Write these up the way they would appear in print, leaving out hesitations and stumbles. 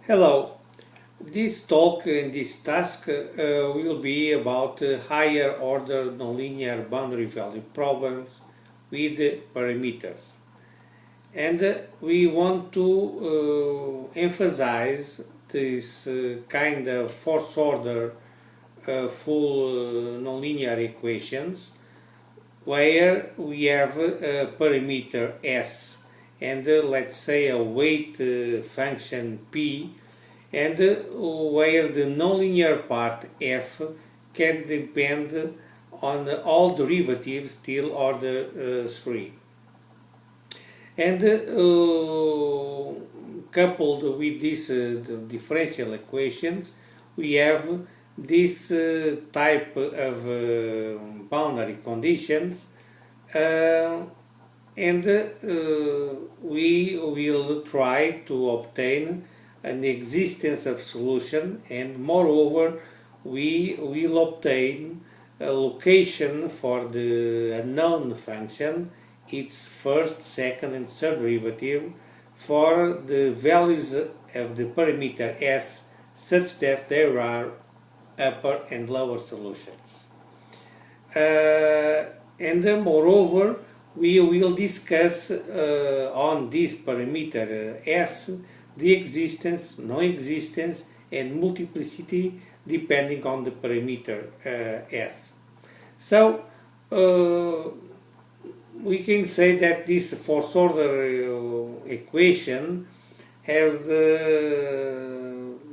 Hello, this talk and this task will be about higher order nonlinear boundary value problems with parameters. And we want to emphasize this kind of fourth order full nonlinear equations where we have a parameter S and let's say a weight function P and where the nonlinear part f can depend on all derivatives till order 3. And coupled with these differential equations, we have this type of boundary conditions and we will try to obtain an existence of solution, and moreover we will obtain a location for the unknown function, its first, second and third derivative for the values of the parameter S such that there are upper and lower solutions. And moreover we will discuss on this parameter S the existence, non-existence and multiplicity depending on the parameter S. So we can say that this fourth order equation has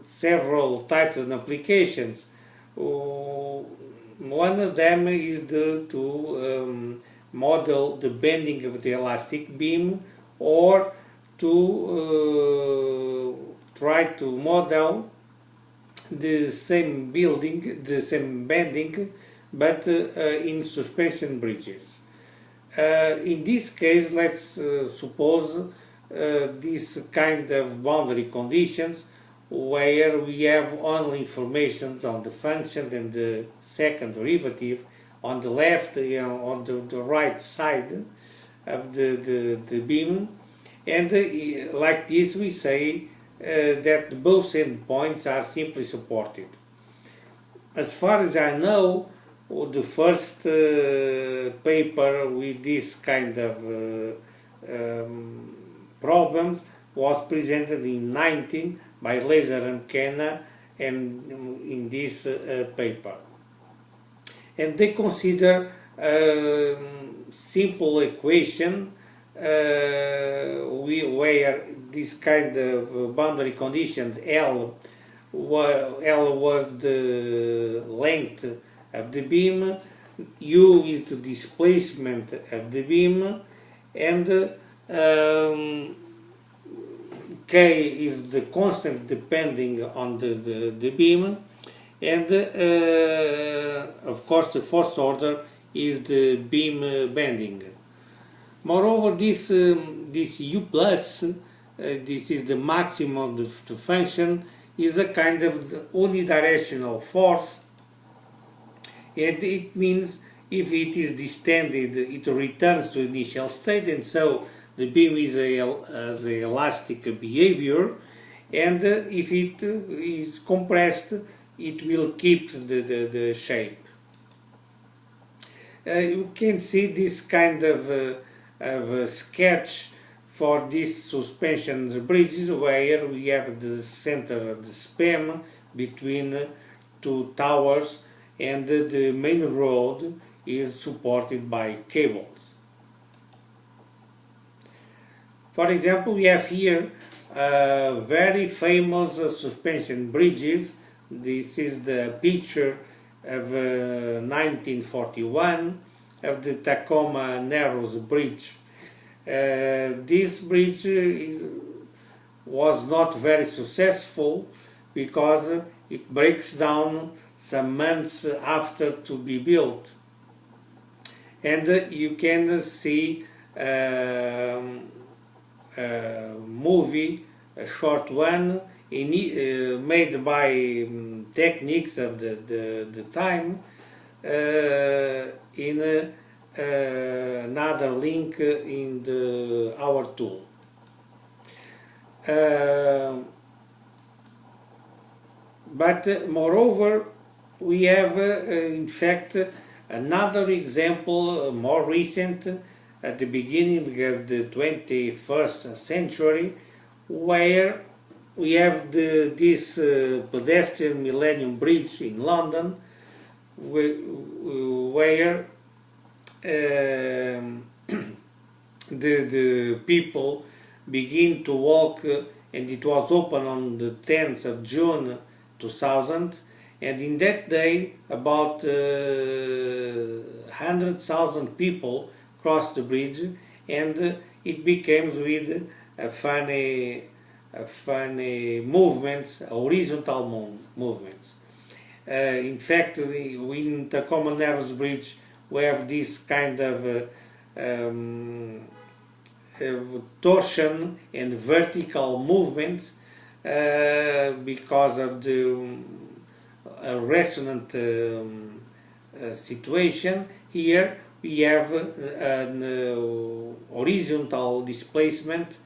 several types of applications. One of them is to model the bending of the elastic beam, or to try to model the same bending, but in suspension bridges. In this case, let's suppose this kind of boundary conditions where we have only informations on the function and the second derivative on the left, on the right side of the beam, and like this we say that both endpoints are simply supported. As far as I know, the first paper with this kind of problems was presented in 19 by Laser and Kenna, and in this paper. And they consider a simple equation where this kind of boundary conditions L was the length of the beam, U is the displacement of the beam, and K is the constant depending on the beam, and of course the fourth order is the beam bending. Moreover, this U plus, this is the maximum of the function, is a kind of unidirectional force, and it means if it is distended it returns to initial state, and so the beam has an elastic behavior, and if it is compressed it will keep the shape. You can see this kind of a sketch for these suspension bridges where we have the center of the span between two towers, and the main road is supported by cables. For example, we have here very famous suspension bridges. This is the picture of 1941 of the Tacoma Narrows Bridge. This bridge was not very successful because it breaks down some months after to be built. And you can see a movie, a short one, made by techniques of the time, in another link in our tool. But moreover, we have in fact another example more recent at the beginning of the 21st century, where we have this pedestrian Millennium Bridge in London, where the people begin to walk, and it was open on the 10th of June 2000, and in that day about 100,000 people crossed the bridge, and it became with a funny movements, horizontal movements. In fact, in the Common Nervous Bridge we have this kind of torsion and vertical movements because of the resonant situation. Here we have an horizontal displacement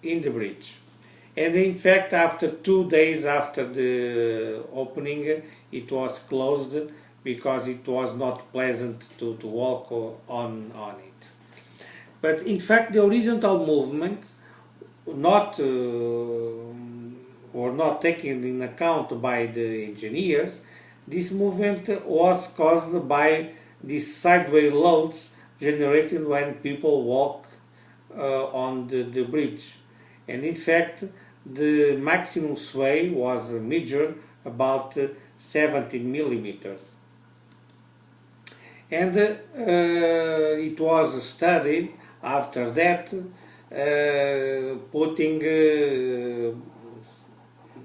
in the bridge. And in fact, after 2 days after the opening, it was closed because it was not pleasant to walk on it. But in fact, the horizontal movements were not taken in account by the engineers. This movement was caused by these sideways loads generated when people walk on the bridge. And in fact, the maximum sway was measured about 17 millimeters. And it was studied after that,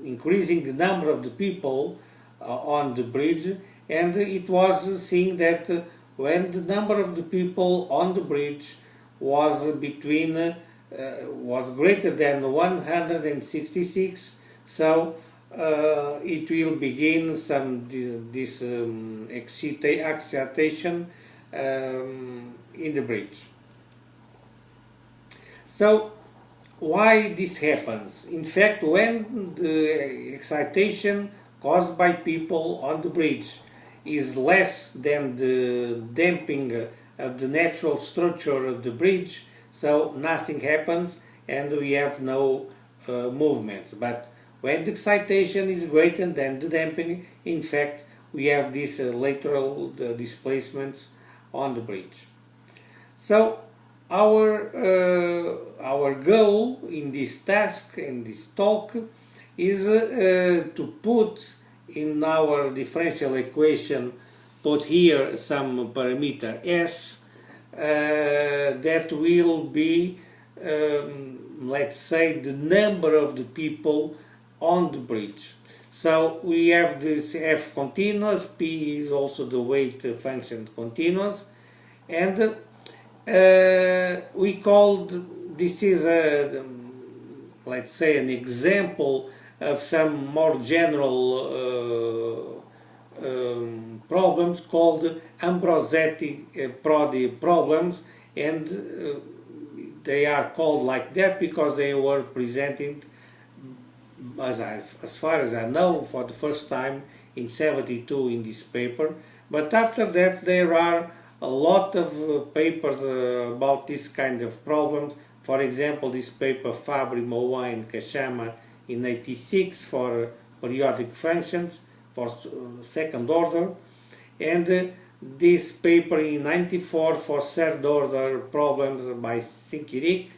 increasing the number of the people on the bridge, and it was seen that when the number of the people on the bridge was was greater than 166, so it will begin this excitation in the bridge. So why this happens? In fact, when the excitation caused by people on the bridge is less than the damping of the natural structure of the bridge, so nothing happens and we have no movements. But when the excitation is greater than the damping, in fact, we have these lateral displacements on the bridge. So our goal in this task, in this talk, is to put in our differential equation, put here some parameter s that will be, let's say, the number of the people on the bridge. So we have this f continuous, p is also the weight function continuous, and we called this is let's say an example of some more general problems called Ambrosetti-Prodi problems, and they are called like that because they were presented, as far as I know, for the first time in '72 in this paper. But after that there are a lot of papers about this kind of problems. For example, this paper Fabri, Moin and Kashama in '86 for periodic functions for second order, and this paper in '94 for third order problems by Sinkirik,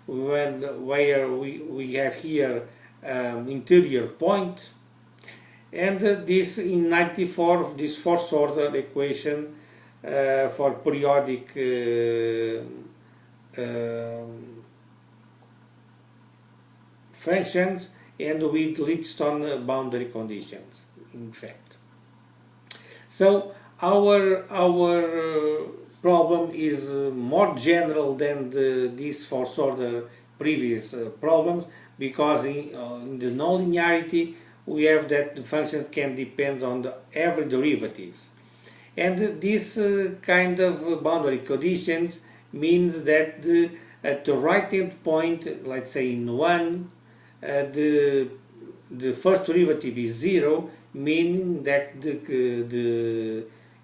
where we have here interior point, and this in '94 this fourth order equation for periodic functions and with Lidstone boundary conditions, in fact. So our problem is more general than these fourth order previous problems, because in the nonlinearity we have that the functions can depend on every derivatives. And this kind of boundary conditions means that at the right end point, let's say in 1, the the first derivative is 0, meaning that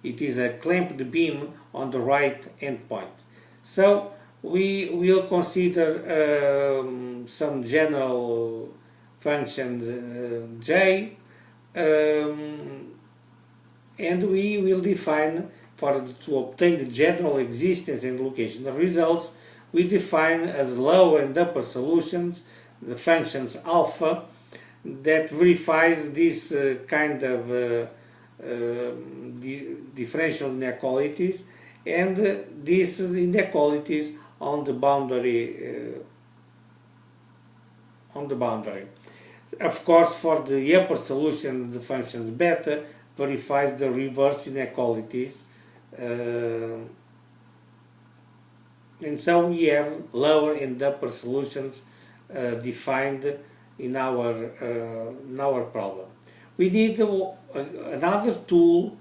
it is a clamped beam on the right endpoint. So we will consider some general functions j, and we will define, to obtain the general existence and location of results, we define as lower and upper solutions the functions alpha that verifies this kind of differential inequalities, and these inequalities on the boundary. Of course, for the upper solution, the functions beta verifies the reverse inequalities, and so we have lower and upper solutions defined in our problem. We need another tool,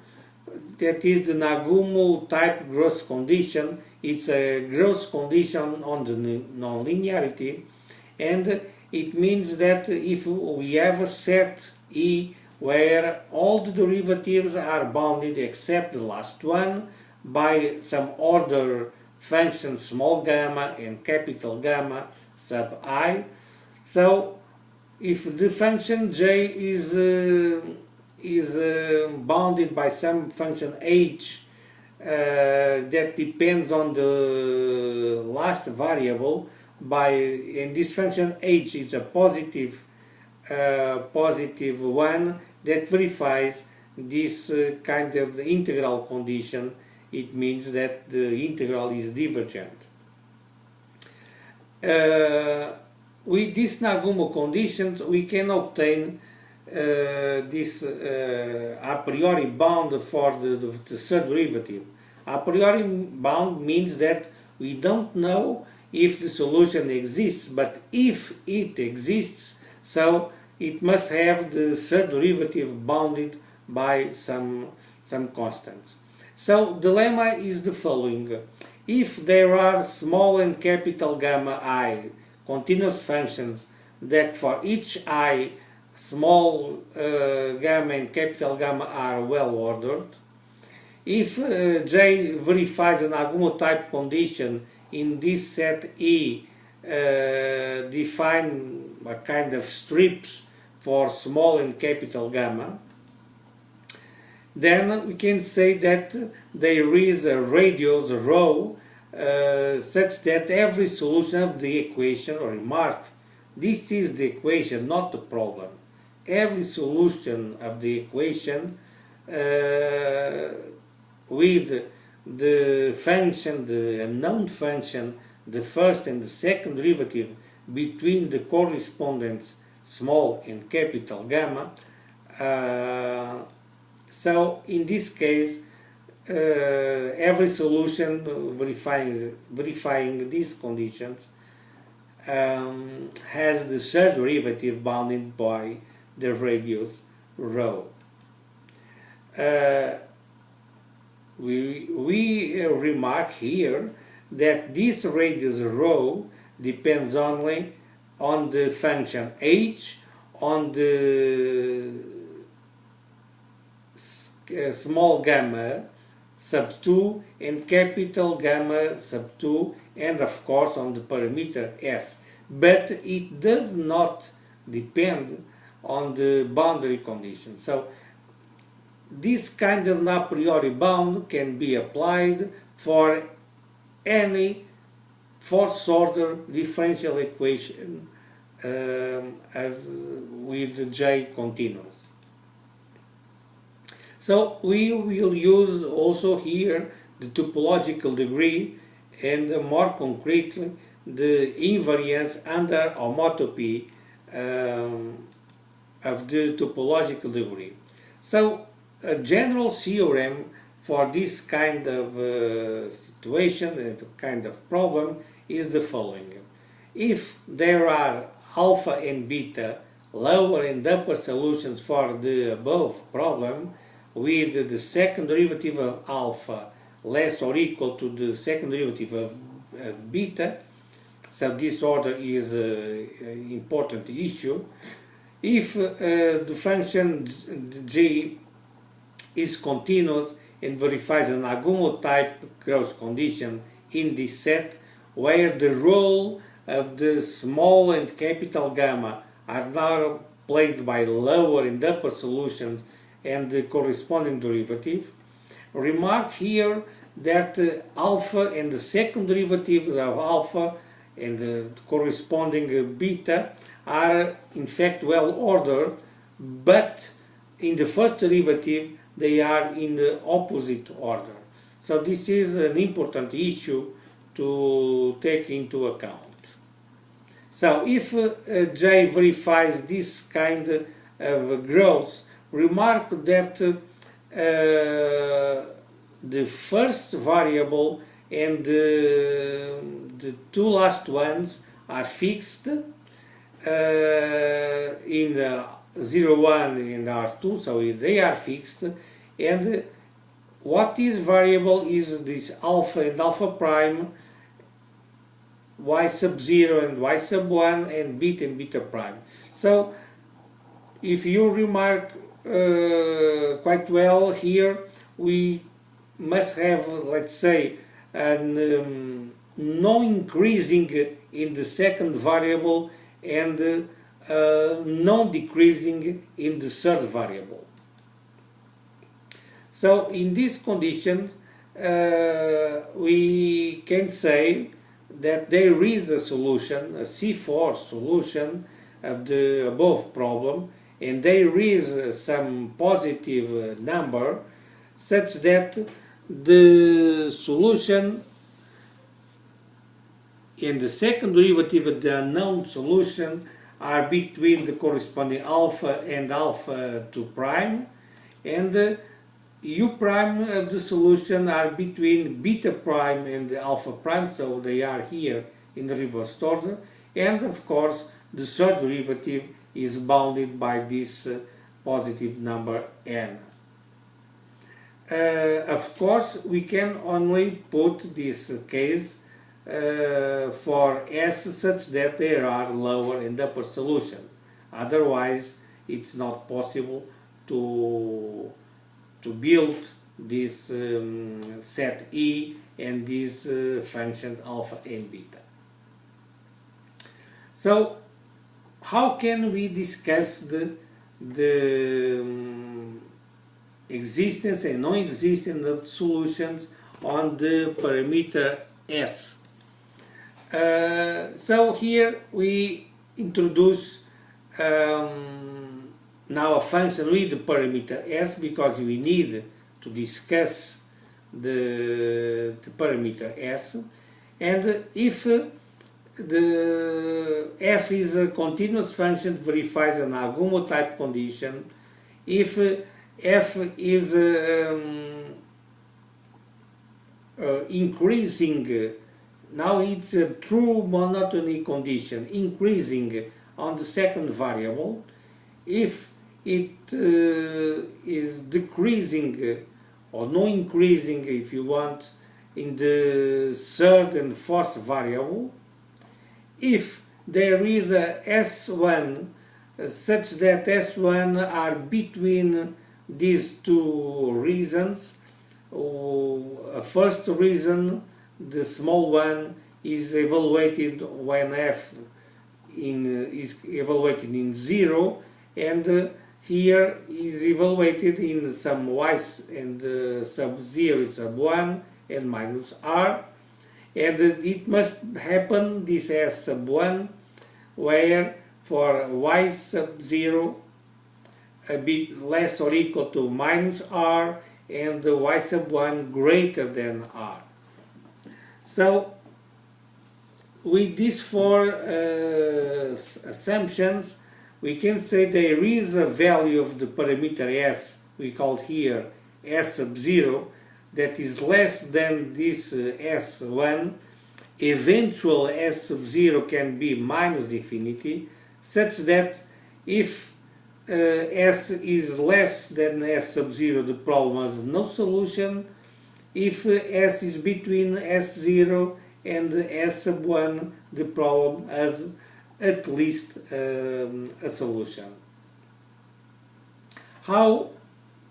that is the Nagumo type gross condition. It's a gross condition on the nonlinearity, and it means that if we have a set E where all the derivatives are bounded except the last one by some order function small gamma and capital gamma sub I, so if the function j is bounded by some function h that depends on the last variable, and this function h is a positive one that verifies this kind of the integral condition. It means that the integral is divergent. With this Nagumo conditions, we can obtain this a priori bound for the third derivative. A priori bound means that we don't know if the solution exists, but if it exists, so it must have the third derivative bounded by some constants. So the lemma is the following: if there are small and capital gamma I continuous functions that for each I small gamma and capital gamma are well ordered, if J verifies an Nagumo type condition in this set E, define a kind of strips for small and capital gamma, then we can say that there is a radius rho such that every solution of the equation, or remark, this is the equation, not the problem. Every solution of the equation with the function, the unknown function, the first and the second derivative between the correspondents small and capital gamma. So in this case, every solution verifying these conditions has the third derivative bounded by the radius rho. We remark here that this radius rho depends only on the function h, on the small gamma sub 2 and capital gamma sub 2, and of course on the parameter s, but it does not depend on the boundary condition. So this kind of a priori bound can be applied for any fourth order differential equation as with J continuous. So we will use also here the topological degree, and more concretely the invariance under homotopy of the topological degree. So a general theorem for this kind of situation and kind of problem is the following: if there are alpha and beta lower and upper solutions for the above problem, with the second derivative of alpha less or equal to the second derivative of beta, so this order is an important issue. If the function g is continuous and verifies an Agummo type growth condition in this set, where the role of the small and capital gamma are now played by lower and upper solutions and the corresponding derivative. Remark here that alpha and the second derivatives of alpha and the corresponding beta are in fact well ordered, but in the first derivative they are in the opposite order. So this is an important issue to take into account. So if J verifies this kind of growth, remark that the first variable and the two last ones are fixed in 0, 1 and R2, so they are fixed, and what is variable is this alpha and alpha prime, y sub 0 and y sub 1, and beta prime. So if you remark quite well here, we must have, let's say, no increasing in the second variable and no decreasing in the third variable. So in this condition we can say that there is a solution, a C4 solution of the above problem, and there is some positive number such that the solution and the second derivative of the unknown solution are between the corresponding alpha and alpha 2 prime, and the u prime of the solution are between beta prime and alpha prime, so they are here in the reversed order, and of course the third derivative is bounded by this positive number n. Of course we can only put this case for S such that there are lower and upper solution. Otherwise it's not possible to build this set E and these functions alpha and beta. So how can we discuss the existence and non-existence of solutions on the parameter S? So here we introduce now a function with the parameter S, because we need to discuss the parameter S, and if the f is a continuous function, verifies an Agummo type condition. If f is increasing, now it's a true monotony condition, increasing on the second variable. If it is decreasing or no increasing, if you want, in the third and fourth variable. If there is a S1 such that S1 are between these two reasons, first reason, the small one, is evaluated when f is evaluated in 0, and here is evaluated in some y and sub 0 sub 1 and minus r, and it must happen this S sub 1 where for y sub 0 a bit less or equal to minus r and the y sub 1 greater than r. So with these four assumptions, we can say there is a value of the parameter S, we called here S sub 0, that is less than this S1. Eventual S sub 0 can be minus infinity, such that if S is less than S sub 0, the problem has no solution. If S is between S0 and S sub 1, the problem has at least a solution. How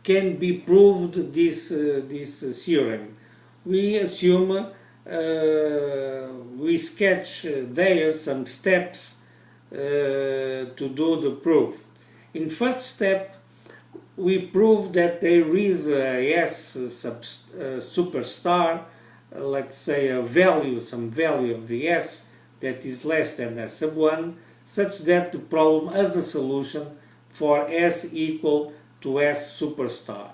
can be proved this theorem? We assume we sketch there some steps to do the proof. In first step, we prove that there is a S superstar, let's say some value of the S that is less than S sub 1, such that the problem has a solution for S equal to S superstar.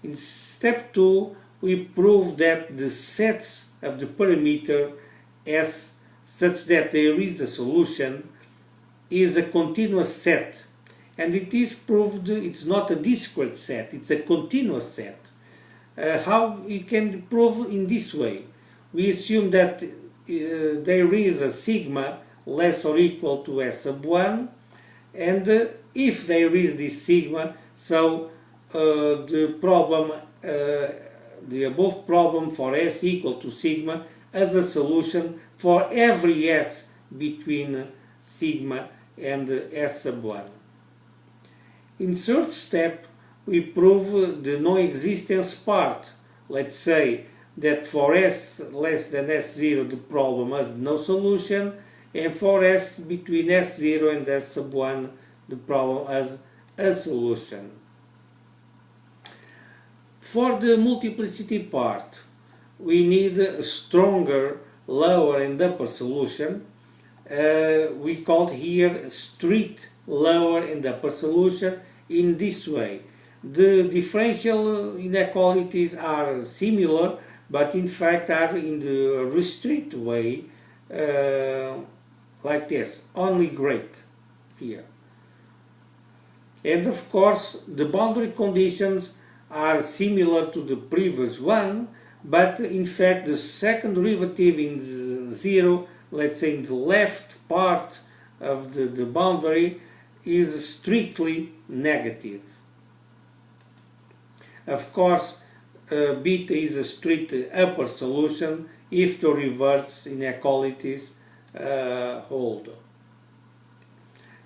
In step 2, we prove that the sets of the parameter S such that there is a solution is a continuous set, and it is proved it's not a discrete set, it's a continuous set. How we can prove in this way? We assume that there is a sigma less or equal to S sub 1, and if there is this sigma, so the problem, the above problem for S equal to sigma as a solution for every S between sigma and S sub 1. In third step, we prove the non-existence part. Let's say that for S less than S0 the problem has no solution, and for S between S0 and S sub 1 the problem has a solution. For the multiplicity part, we need a stronger lower and upper solution. We called here strict lower and upper solution in this way. The differential inequalities are similar, but in fact are in the restrict way, like this, only great here. And of course the boundary conditions are similar to the previous one, but in fact the second derivative in 0, let's say in the left part of the boundary, is strictly negative. Of course, beta is a strict upper solution if the reverse inequalities hold.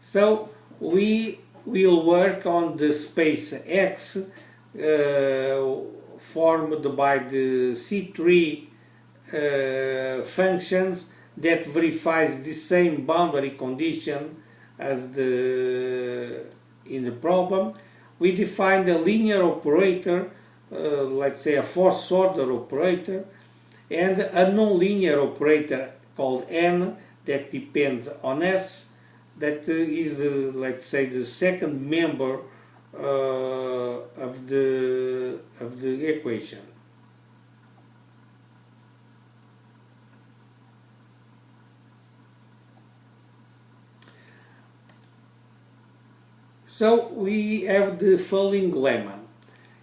So we will work on the space X formed by the C3 functions that verifies the same boundary condition as in the problem. We define a linear operator, let's say a fourth order operator, and a nonlinear operator called N that depends on S, that is, let's say, the second member of the equation. So we have the following lemma.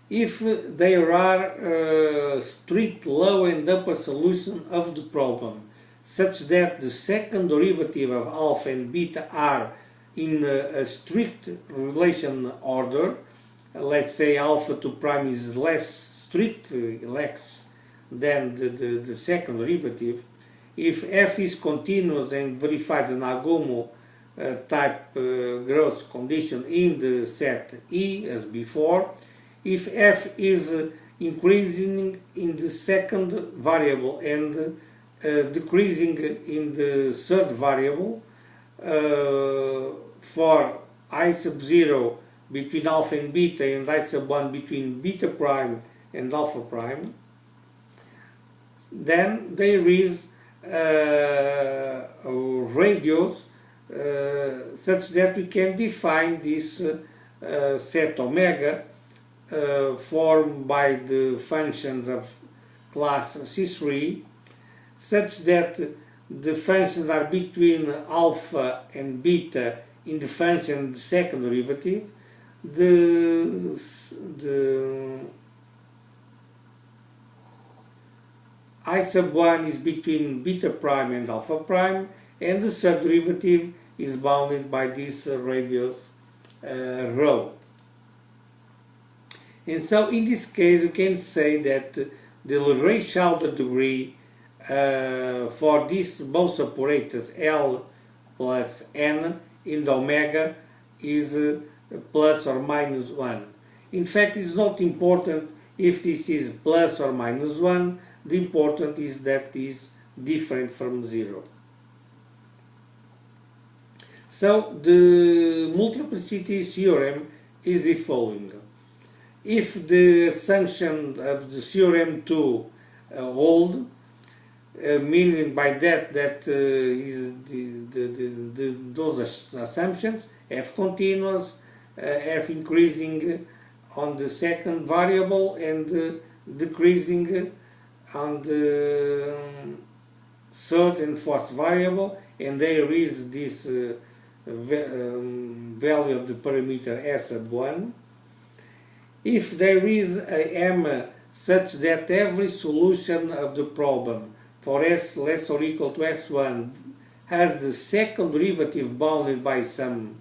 If there are strict lower and upper solution of the problem such that the second derivative of alpha and beta are in a strict relation order, let's say alpha to prime is strictly less than the second derivative, if f is continuous and verifies an Agomo type growth condition in the set E as before, if f is increasing in the second variable and decreasing in the third variable, for I sub 0 between alpha and beta and I sub 1 between beta prime and alpha prime, then there is radius such that we can define this set omega formed by the functions of class C3, such that the functions are between alpha and beta in the function the second derivative. The I sub 1 is between beta prime and alpha prime, and the third derivative is bounded by this radius rho. And so in this case we can say that the Leray-Chalder degree for these both operators L plus N in the omega is plus or minus 1. In fact, it's not important if this is plus or minus 1. The important is that it is different from 0. So the multiplicity theorem is the following. If the assumption of the theorem 2 hold, meaning by that is those assumptions, f continuous, f increasing on the second variable and decreasing on the third and fourth variable, and there is this value of the parameter s sub 1. If there is a m such that every solution of the problem for s less or equal to s1 has the second derivative bounded by some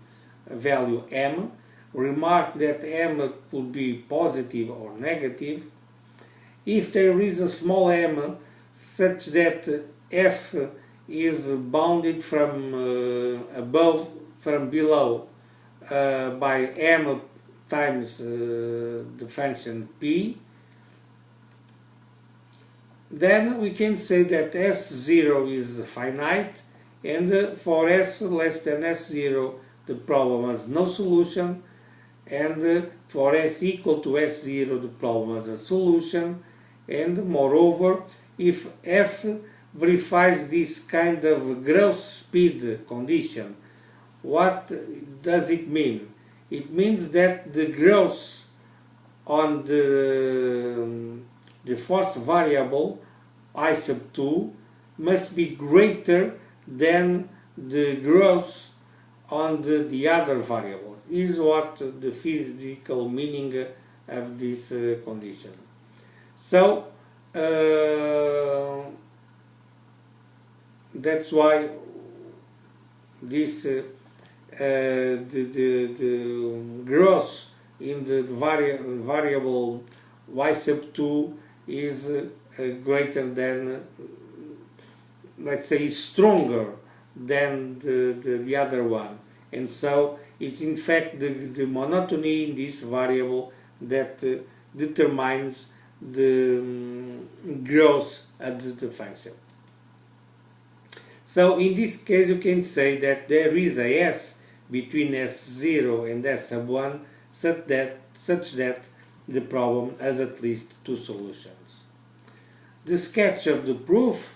value m, remark that m could be positive or negative. If there is a small m such that f is bounded from below by m times the function p, then we can say that S0 is finite, and for S less than S0 the problem has no solution, and for S equal to S0 the problem has a solution. And moreover, if F verifies this kind of growth speed condition, what does it mean? It means that the growth on the fourth variable, I sub 2, must be greater than the growth on the other variables. Is what the physical meaning of this condition. So that's why this the growth in the variable y sub 2 is greater than, let's say, stronger than the other one, and so it's in fact the monotony in this variable that determines the growth of the function. So in this case you can say that there is a s between s0 and s sub 1 such that the problem has at least two solutions. The sketch of the proof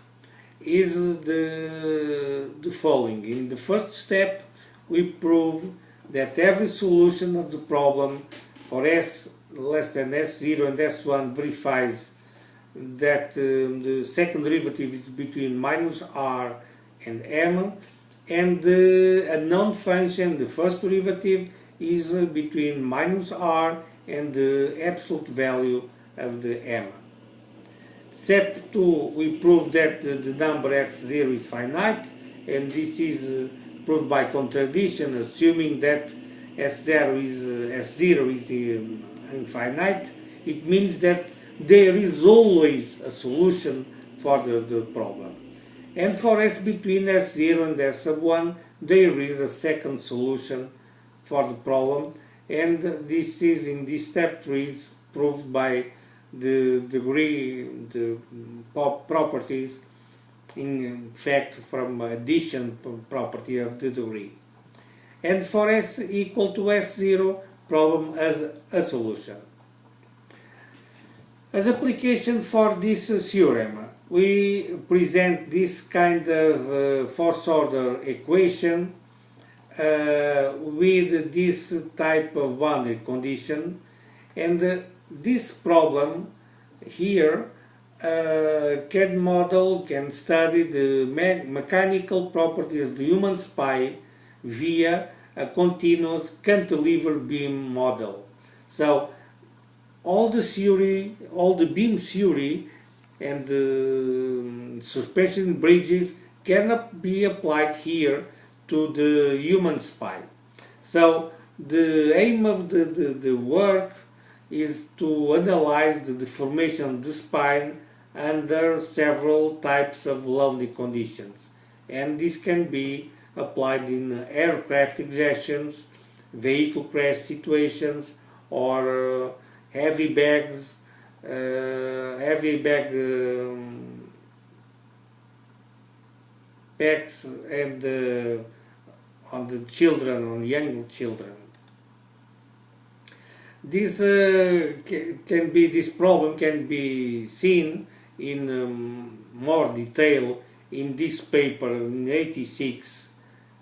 is the following. In the first step we prove that every solution of the problem for s less than s0 and s1 verifies that the second derivative is between minus r and m, and the unknown function, the first derivative, is between minus r and the absolute value of the m. Step 2, we prove that the number f0 is finite, and this is proved by contradiction, assuming that s0 is infinite. It means that there is always a solution for the problem. And for s between s0 and s sub 1, there is a second solution for the problem, and this is in this step 3 is proved by the degree, the properties, in fact from addition property of the degree. And for s equal to s0, problem has a solution. As application for this theorem, we present this kind of fourth order equation with this type of boundary condition, and this problem here can model, can study the mechanical property of the human spine via a continuous cantilever beam model. So all the theory, all the beam theory and the suspension bridges cannot be applied here to the human spine. So the aim of the work is to analyze the deformation of the spine under several types of loading conditions, and this can be applied in aircraft ejections, vehicle crash situations, or heavy bags, heavy bag packs, and on the children, on young children. This this problem can be seen in more detail in this paper in '86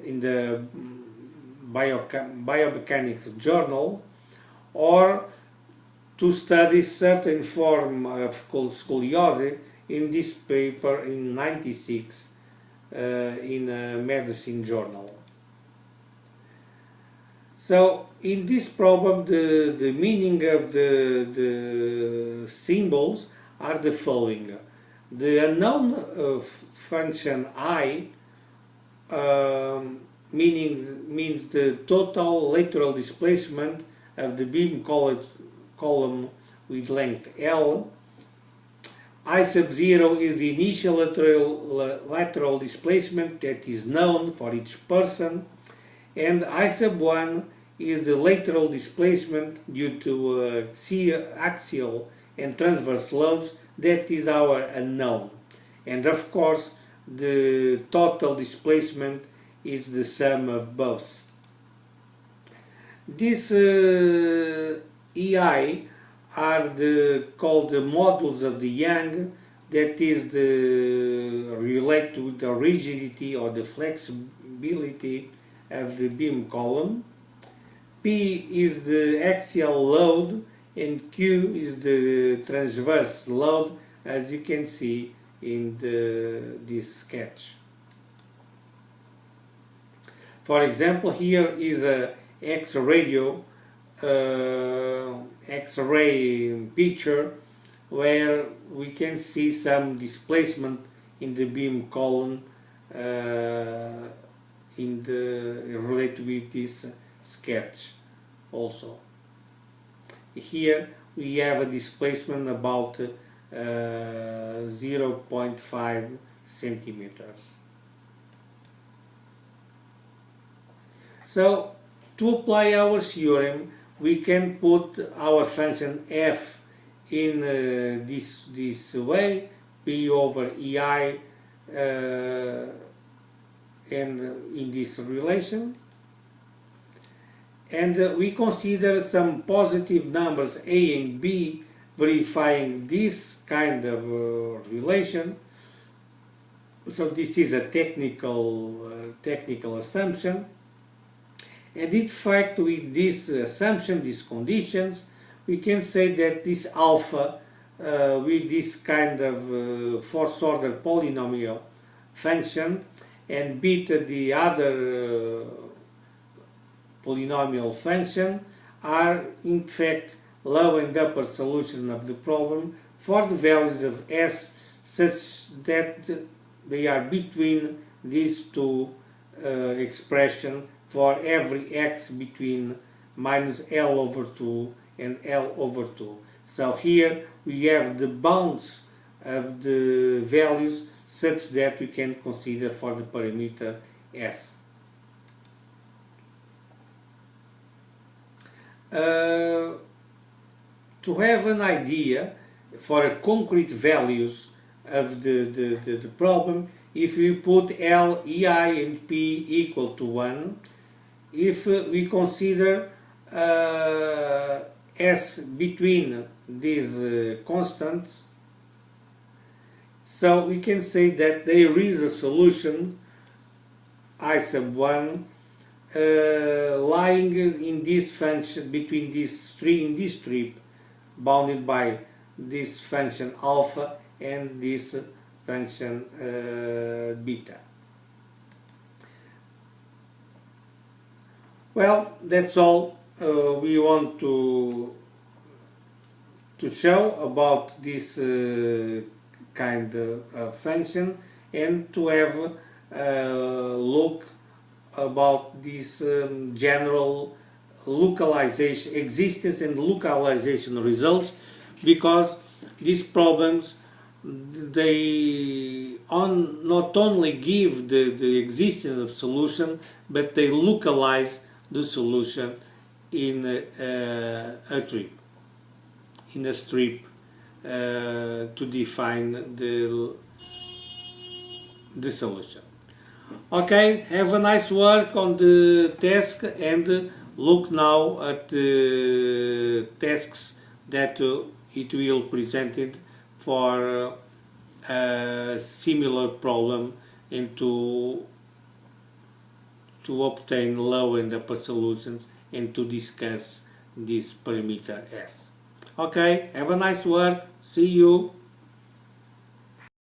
in the Biomechanics Journal, or to study certain form of scoliosis in this paper in '96 in a Medicine Journal. So in this problem, the meaning of the symbols are the following. The unknown function I means the total lateral displacement of the beam column with length L. I sub 0 is the initial lateral displacement that is known for each person, and I sub 1 is the lateral displacement due to axial and transverse loads that is our unknown. And of course, the total displacement is the sum of both. This EI are called the modulus of the Young, that is relate to the rigidity or the flexibility of the beam column. P is the axial load and Q is the transverse load, as you can see in this sketch. For example, here is a X-ray picture where we can see some displacement in the beam column related with this sketch also. Here we have a displacement about 0.5 centimeters. So to apply our theorem, we can put our function f in this way, p over ei, and in this relation, and we consider some positive numbers a and b, verifying this kind of relation. So this is a technical assumption, and in fact with this assumption, these conditions, we can say that this alpha with this kind of fourth order polynomial function, and beta the other polynomial function, are in fact lower and upper solution of the problem for the values of s such that they are between these two expressions for every x between minus L over 2 and L over 2. So here we have the bounds of the values such that we can consider for the parameter s. To have an idea for a concrete values of the problem, if we put L, EI and P equal to 1, if we consider S between these constants, so we can say that there is a solution I sub 1 lying in this function between these three, in this strip bounded by this function alpha and this function beta. Well, that's all we want to show about this kind of function, and to have a look about this general localization, existence and localization results, because these problems, they not only give the existence of solution, but they localize the solution in a strip to define the solution. Okay, have a nice work on the task and look now at the tasks that it will presented for a similar problem and to obtain low and upper solutions and to discuss this parameter S. Okay, have a nice work. See you.